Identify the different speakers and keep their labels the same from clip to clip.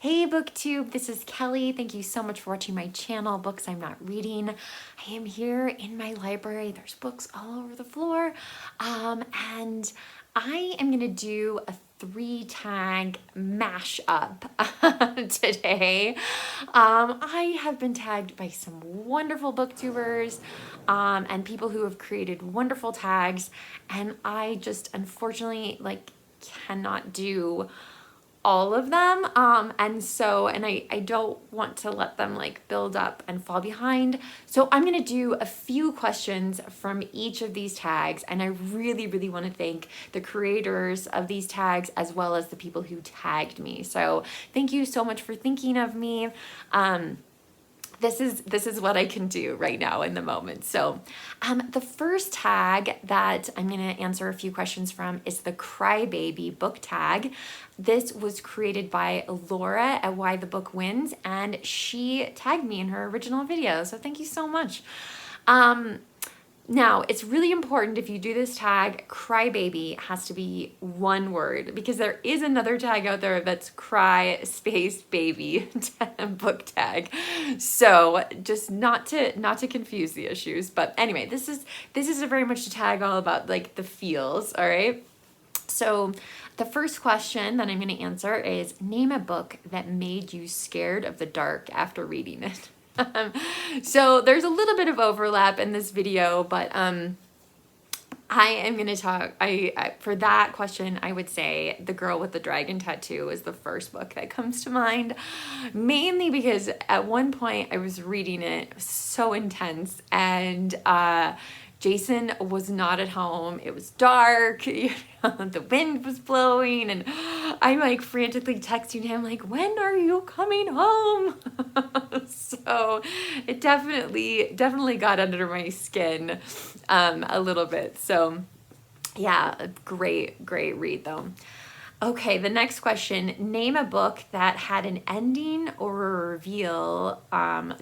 Speaker 1: Hey booktube, this is Kelly. Thank you so much for watching my channel, Books I'm Not Reading. I am here in my library. There's books all over the floor. And I am gonna do a 3-tag mashup today. I have been tagged by some wonderful booktubers and people who have created wonderful tags, and I just unfortunately cannot do all of them, and I don't want to let them build up and fall behind. So I'm gonna do a few questions from each of these tags, and I really want to thank the creators of these tags as well as the people who tagged me. So thank you so much for thinking of me. This is what I can do right now in the moment. So the first tag that I'm gonna answer a few questions from is the CryBaby Book Tag. This was created by Laura at Why the Book Wins, and she tagged me in her original video, so thank you so much. Now, it's really important if you do this tag, CryBaby has to be one word, because there is another tag out there that's cry space baby book tag. So just not to confuse the issues. But anyway, this is a very much a tag all about the feels, all right? So the first question that I'm going to answer is, name a book that made you scared of the dark after reading it. So there's a little bit of overlap in this video, but I am going to talk, for that question, I would say The Girl with the Dragon Tattoo is the first book that comes to mind, mainly because at one point I was reading it, it was so intense, and Jason was not at home. It was dark, the wind was blowing, and I'm frantically texting him when are you coming home? So it definitely got under my skin a little bit. So yeah, great read though. Okay, the next question, name a book that had an ending or a reveal,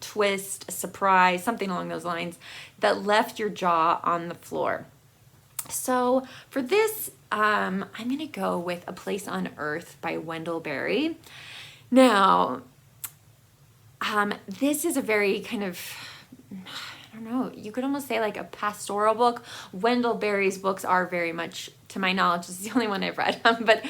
Speaker 1: twist, surprise, something along those lines, that left your jaw on the floor. So for this, I'm going to go with A Place on Earth by Wendell Berry. Now, this is a very kind of, I don't know, you could almost say a pastoral book. Wendell Berry's books are very much, to my knowledge, this is the only one I've read, but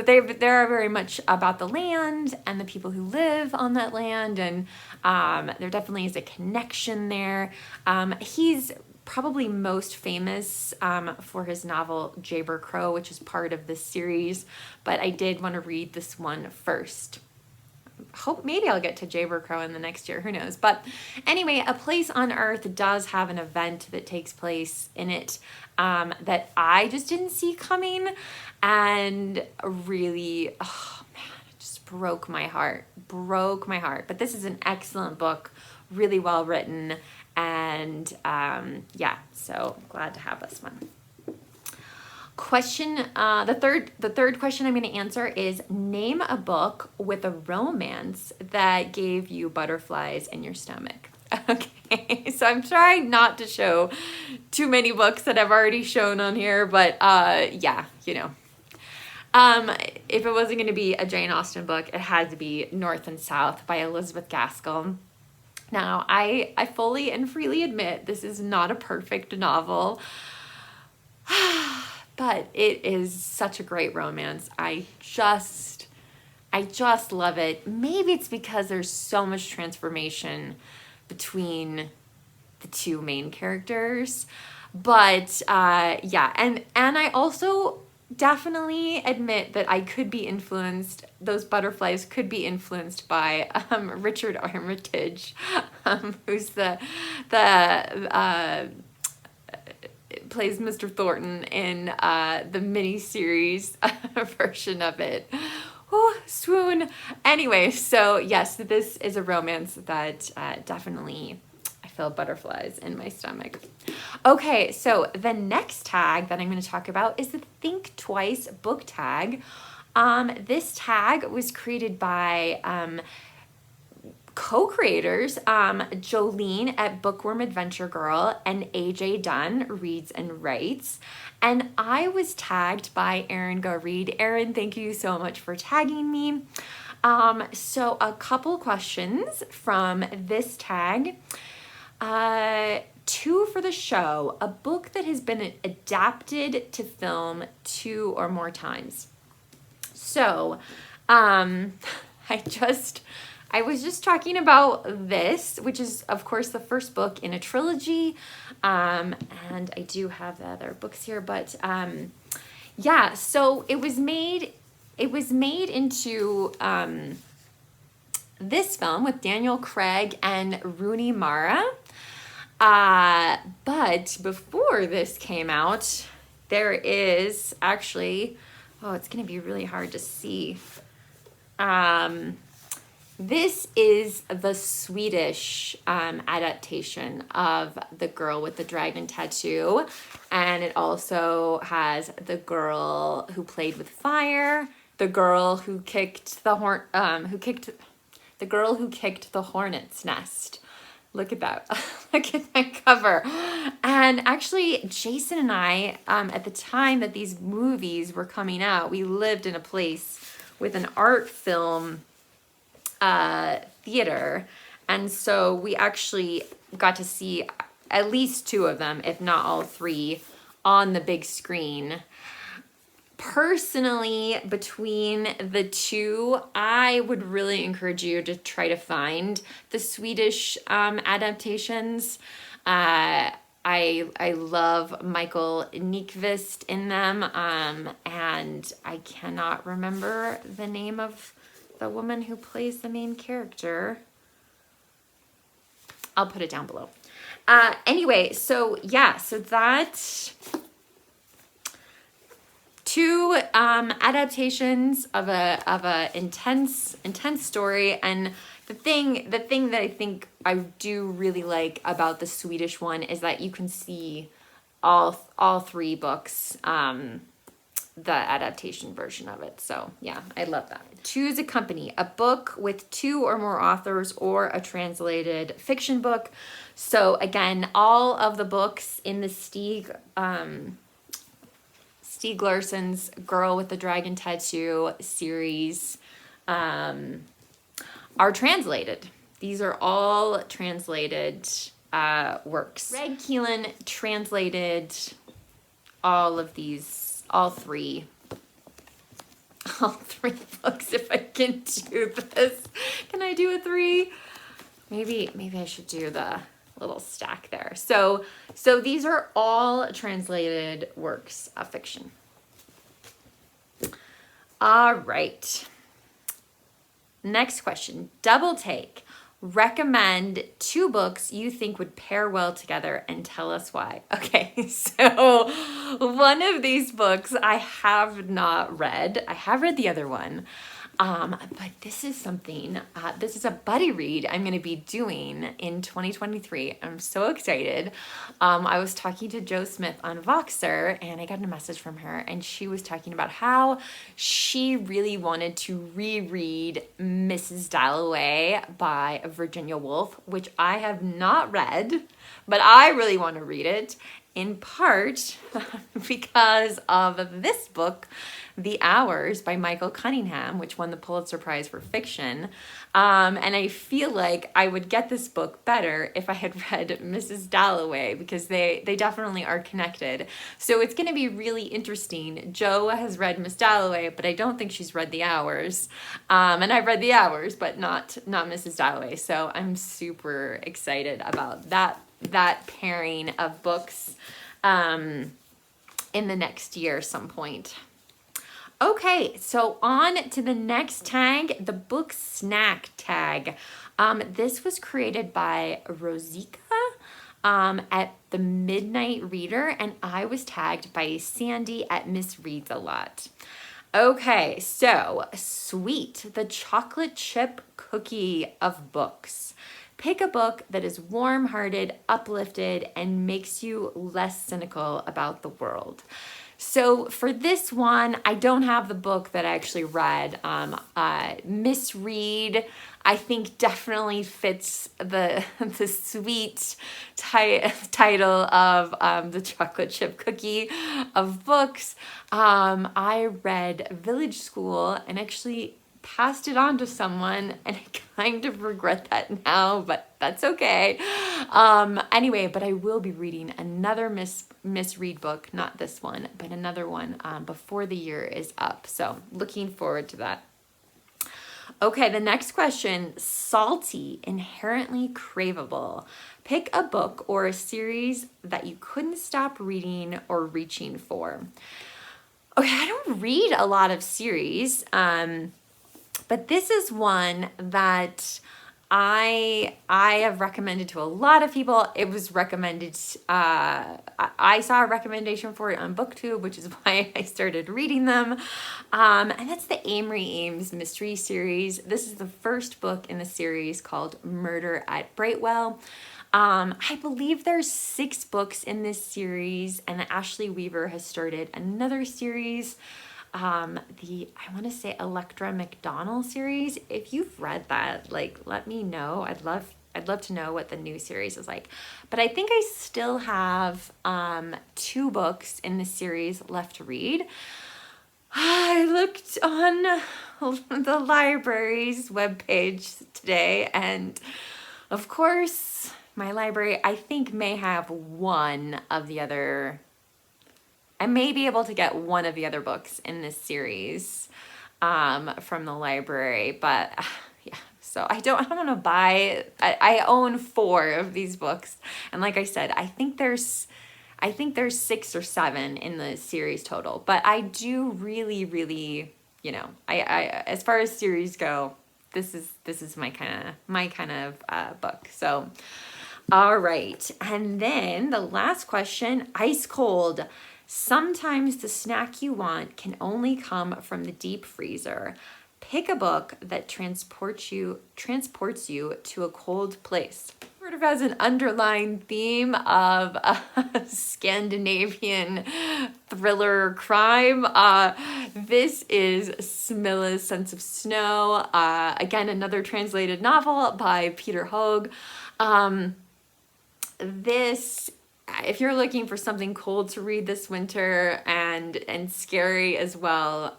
Speaker 1: they are very much about the land and the people who live on that land, and there definitely is a connection there. He's probably most famous for his novel Jayber Crow, which is part of this series, but I did want to read this one first. Hope maybe I'll get to Jayber Crow in the next year, who knows. But anyway, A Place on Earth does have an event that takes place in it that I just didn't see coming, and really, oh man, it just broke my heart. But this is an excellent book, really well written, and yeah, so glad to have this one. Question, the third question I'm going to answer is, name a book with a romance that gave you butterflies in your stomach. Okay, so I'm trying not to show too many books that I've already shown on here, but yeah, you know. If it wasn't going to be a Jane Austen book, it had to be North and South by Elizabeth Gaskell. Now, I fully and freely admit this is not a perfect novel, but it is such a great romance. I just love it. Maybe it's because there's so much transformation between the two main characters, but yeah, and I also definitely admit that I could be influenced, those butterflies could be influenced by Richard Armitage, who's the plays Mr. Thornton in the mini-series version of it. Oh, swoon. Anyway, so yes, this is a romance that definitely, I feel butterflies in my stomach. Okay, so the next tag that I'm going to talk about is the Think Twice book tag. This tag was created by co-creators Jolene at Bookworm Adventure Girl and AJ Dunn Reads and Writes, and I was tagged by Erin Go Read. Erin, thank you so much for tagging me. So a couple questions from this tag. Two for the show, a book that has been adapted to film 2 or more times. So, I was just talking about this, which is of course the first book in a trilogy. And I do have the other books here, but, yeah, so it was made into, this film with Daniel Craig and Rooney Mara. But before this came out, there is actually, oh, it's going to be really hard to see. This is the Swedish adaptation of The Girl with the Dragon Tattoo, and it also has the girl who played with fire, the girl who kicked the hornet's nest. Look at that. Look at that cover. And actually, Jason and I, at the time that these movies were coming out, we lived in a place with an art film theater. And so we actually got to see at least 2 of them, if not all 3, on the big screen. Personally, between the 2, I would really encourage you to try to find the Swedish adaptations. I love Michael Nyqvist in them, and I cannot remember the name of the woman who plays the main character. I'll put it down below. Anyway, so yeah, so that 2 adaptations of a intense story, and the thing that I think I do really like about the Swedish one is that you can see all 3 books, the adaptation version of it. So yeah, I love that. Choose a company, a book with 2 or more authors, or a translated fiction book. So again, all of the books in the Stieg Larsson's Girl with the Dragon Tattoo series are translated. These are all translated works. Greg Keelan translated all of these, all three books, if I can do this. Can I do a 3? Maybe I should do the little stack there. So these are all translated works of fiction. All right. Next question. Double take. Recommend 2 books you think would pair well together and tell us why. Okay, so one of these books I have not read. I have read the other one. But this is something, this is a buddy read I'm going to be doing in 2023. I'm so excited. I was talking to Jo Smith on Voxer, and I got a message from her, and she was talking about how she really wanted to reread Mrs. Dalloway by Virginia Woolf, which I have not read, but I really want to read it, in part because of this book, The Hours by Michael Cunningham, which won the Pulitzer Prize for fiction. And I feel like I would get this book better if I had read Mrs. Dalloway, because they definitely are connected. So it's going to be really interesting. Jo has read Miss Dalloway, but I don't think she's read The Hours. And I've read The Hours, but not Mrs. Dalloway. So I'm super excited about that pairing of books in the next year some point. Okay, so on to the next tag, the book snack tag. This was created by Rosika at the Midnight Reader, and I was tagged by Sandy at Miss Reads a Lot. Okay, so Sweet, the chocolate chip cookie of books. Pick a book that is warm-hearted, uplifted, and makes you less cynical about the world. So for this one, I don't have the book that I actually read. Miss Read, I think, definitely fits the sweet title of the chocolate chip cookie of books. I read Village School, and actually passed it on to someone, and I kind of regret that now, but that's okay. Anyway, but I will be reading another misread book, not this one, but another one before the year is up. So looking forward to that. Okay, the next question, salty, inherently craveable. Pick a book or a series that you couldn't stop reading or reaching for. Okay, I don't read a lot of series, but this is one that I have recommended to a lot of people. It was recommended, I saw a recommendation for it on BookTube, which is why I started reading them. And that's the Amory Ames mystery series. This is the first book in the series called Murder at Brightwell. I believe there's 6 books in this series, and Ashley Weaver has started another series. I want to say Electra McDonald series. If you've read that, like, let me know. I'd love to know what the new series is like. But I think I still have 2 books in the series left to read. I looked on the library's webpage today, and of course, my library, I think, may have one of the other. I may be able to get one of the other books in this series from the library, but yeah. So I don't want to buy. I own 4 of these books, and like I said, I think there's 6 or 7 in the series total. But I do really, you know, I as far as series go, this is my kind of book. So. All right, and then the last question, ice cold. Sometimes the snack you want can only come from the deep freezer. Pick a book that transports you to a cold place. Sort of has an underlying theme of Scandinavian thriller crime. This is Smilla's Sense of Snow. Again, another translated novel by Peter Hoag. This, if you're looking for something cold to read this winter and scary as well,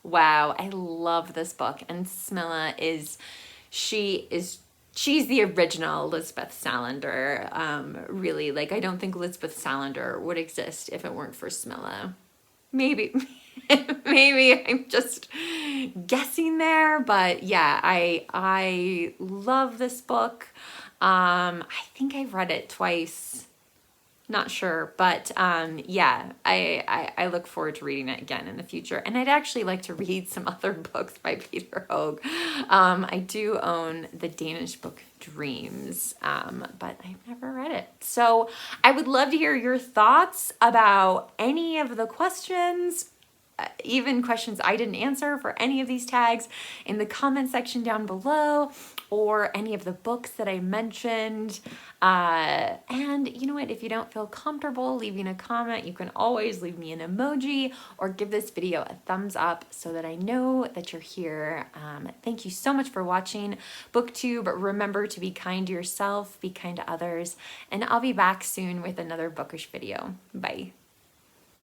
Speaker 1: wow, I love this book. And Smilla she's the original Lisbeth Salander. Really, like, I don't think Lisbeth Salander would exist if it weren't for Smilla. Maybe I'm just guessing there, but yeah, I love this book. I think I've read it twice, not sure, but yeah, I look forward to reading it again in the future. And I'd actually like to read some other books by Peter Hoag. I do own the Danish book Dreams, but I've never read it. So I would love to hear your thoughts about any of the questions, even questions I didn't answer for any of these tags, in the comment section down below, or any of the books that I mentioned. And you know what, if you don't feel comfortable leaving a comment, you can always leave me an emoji or give this video a thumbs up so that I know that you're here. Thank you so much for watching BookTube. Remember to be kind to yourself, be kind to others, and I'll be back soon with another bookish video. Bye.